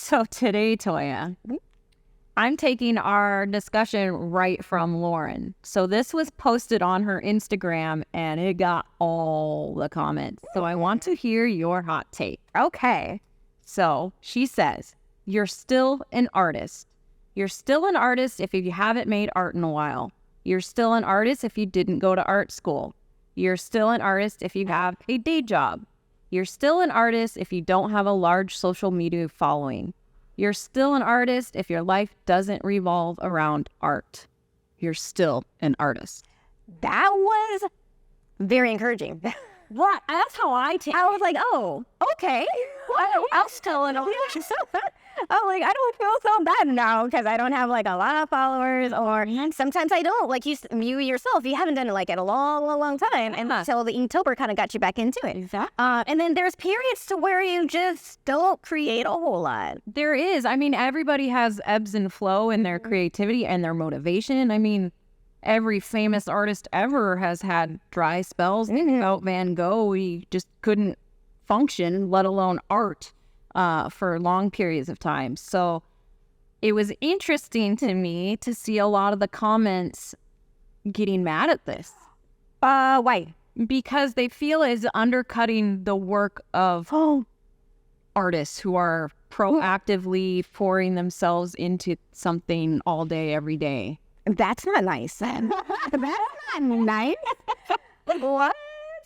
So today, Toya, I'm taking our discussion right from Lauren. So this was posted on her Instagram and it got all the comments. So I want to hear your hot take. Okay. So she says, you're still an artist. You're still an artist if you haven't made art in a while. You're still an artist if you didn't go to art school. You're still an artist if you have a day job. You're still an artist if you don't have a large social media following. You're still an artist if your life doesn't revolve around art. You're still an artist. That was very encouraging. What? That's how I take it. I was like, oh, okay. Well, I'm still an artist. I'm like, I don't feel so bad now because I don't have like a lot of followers, or sometimes I don't. Like you yourself, you haven't done it like in a long time, and until the Inktober kind of got you back into it. Exactly. And then there's periods to where you just don't create a whole lot. There is. I mean, everybody has ebbs and flow in their creativity and their motivation. I mean, every famous artist ever has had dry spells. About Van Gogh, he just couldn't function, let alone art. For long periods of time. So it was interesting to me to see a lot of the comments getting mad at this. Why? Because they feel it's undercutting the work of artists who are proactively pouring themselves into something all day, every day. That's not nice. That's not nice. What?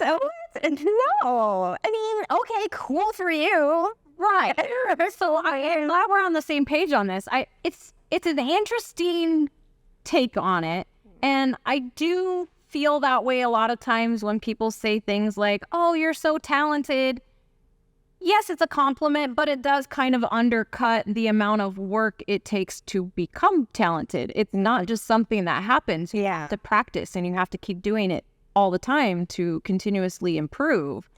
No. I mean, okay, cool for you. Right. So I'm glad we're on the same page on this. It's an interesting take on it. And I do feel that way a lot of times when people say things like, oh, you're so talented. Yes, it's a compliment, but it does kind of undercut the amount of work it takes to become talented. It's not just something that happens. You have to practice and you have to keep doing it all the time to continuously improve.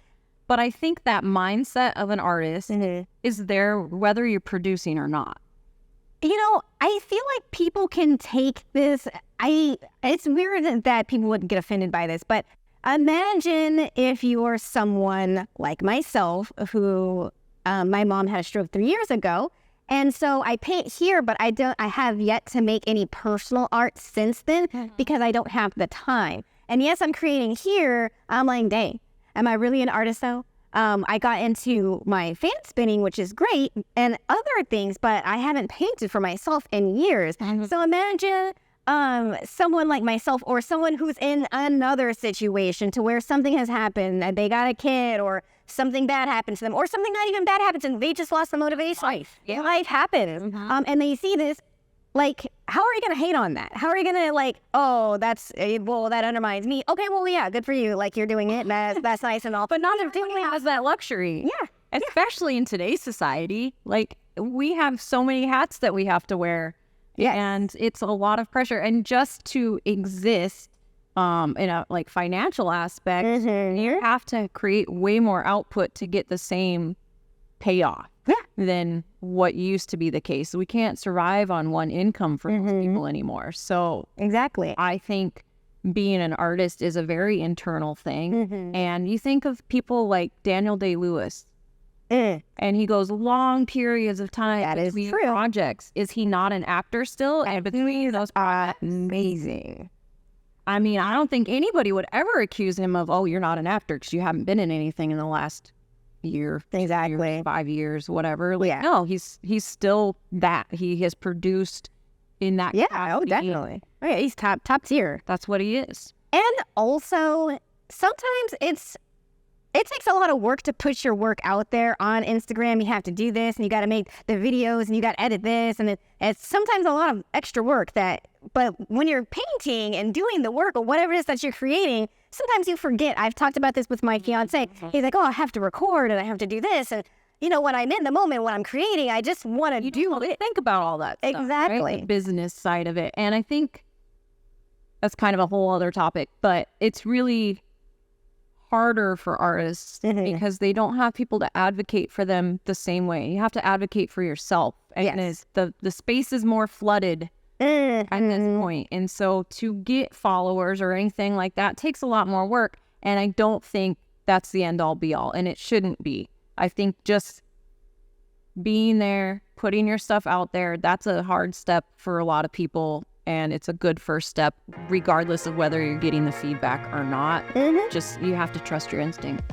But I think that mindset of an artist is there whether you're producing or not. You know, I feel like people can take this. It's weird that people wouldn't get offended by this, but imagine if you're someone like myself who my mom had a stroke 3 years ago. And so I paint here, but I have yet to make any personal art since then because I don't have the time. And yes, I'm creating here. I'm like, dang. Am I really an artist though? I got into my fan spinning, which is great, and other things, but I haven't painted for myself in years. So imagine someone like myself or someone who's in another situation to where something has happened, and they got a kid or something bad happened to them, or something not even bad happens and they just lost the motivation. Life happens. And they see this. Like, how are you going to hate on that? How are you going to like, oh, that undermines me. Okay, well, yeah, good for you. Like, you're doing it. That's nice and all. But not everybody has that luxury. Yeah. Especially in today's society. Like, we have so many hats that we have to wear. Yeah. And it's a lot of pressure. And just to exist in a like financial aspect, you have to create way more output to get the same payoff than what used to be the case. We can't survive on one income for most people anymore. So exactly, I think being an artist is a very internal thing. And you think of people like Daniel Day-Lewis, and he goes long periods of time between projects. Is he not an actor still? And between those amazing. I mean, I don't think anybody would ever accuse him of, oh, you're not an actor because you haven't been in anything in the last year, 5 years, whatever. Like, no, he's still that. He has produced in that. Yeah, capacity. Definitely. Oh, yeah, he's top tier. That's what he is. And also, sometimes it takes a lot of work to put your work out there on Instagram. You have to do this, and you got to make the videos, and you got to edit this, and it's sometimes a lot of extra work but when you're painting and doing the work or whatever it is that you're creating, sometimes you forget. I've talked about this with my fiance. He's like, oh, I have to record and I have to do this. And, you know, when I'm in the moment, when I'm creating, I just want to do it. Think about all that stuff, exactly. Right? The business side of it. And I think that's kind of a whole other topic, but it's really harder for artists because they don't have people to advocate for them the same way. You have to advocate for yourself. And the space is more flooded at this point. And so to get followers or anything like that takes a lot more work. And I don't think that's the end all be all. And it shouldn't be. I think just being there, putting your stuff out there. That's a hard step for a lot of people, and it's a good first step, regardless of whether you're getting the feedback or not. Just, you have to trust your instinct.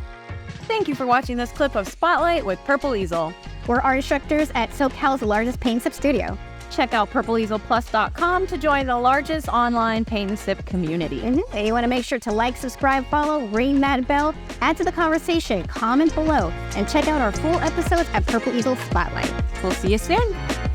Thank you for watching this clip of Spotlight with Purple Easel. We're art instructors at SoCal's largest paint sip studio. Check out purpleeaselplus.com to join the largest online paint and sip community. And you want to make sure to like, subscribe, follow, ring that bell, add to the conversation, comment below, and check out our full episodes at Purple Easel Spotlight. We'll see you soon.